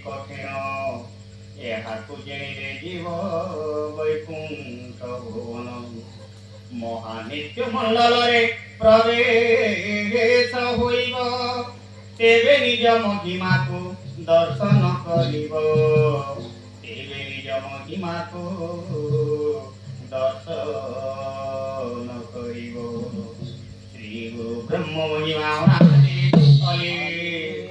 କଠିନ ଏହାକୁ ଜେଣିଲେ ଯିବ ବୈକୁଣ୍ଠ ଭୁବନ ମହାନିତ୍ୟ ମଣ୍ଡଳରେ ପ୍ରବେଶ ହୋଇବ ତେବେ ନିଜ ମହିମାକୁ ଦର୍ଶନ କରିବ ତେବେ ନିଜ ମହିମାକୁ ଦର୍ଶନ କରିବ ଶ୍ରୀ ଗୁରୁ ବ୍ରହ୍ମ ମହିମା ଅଲେଖ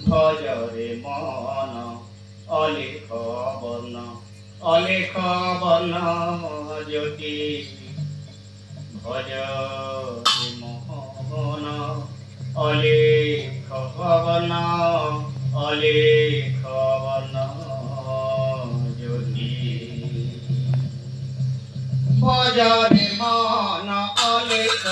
ভজরে মন অলেখ বর্ণ জ্যোতি ভজরে মোহন অলেখ বর্ণ জ্যোতি ভজরে মন অলেখ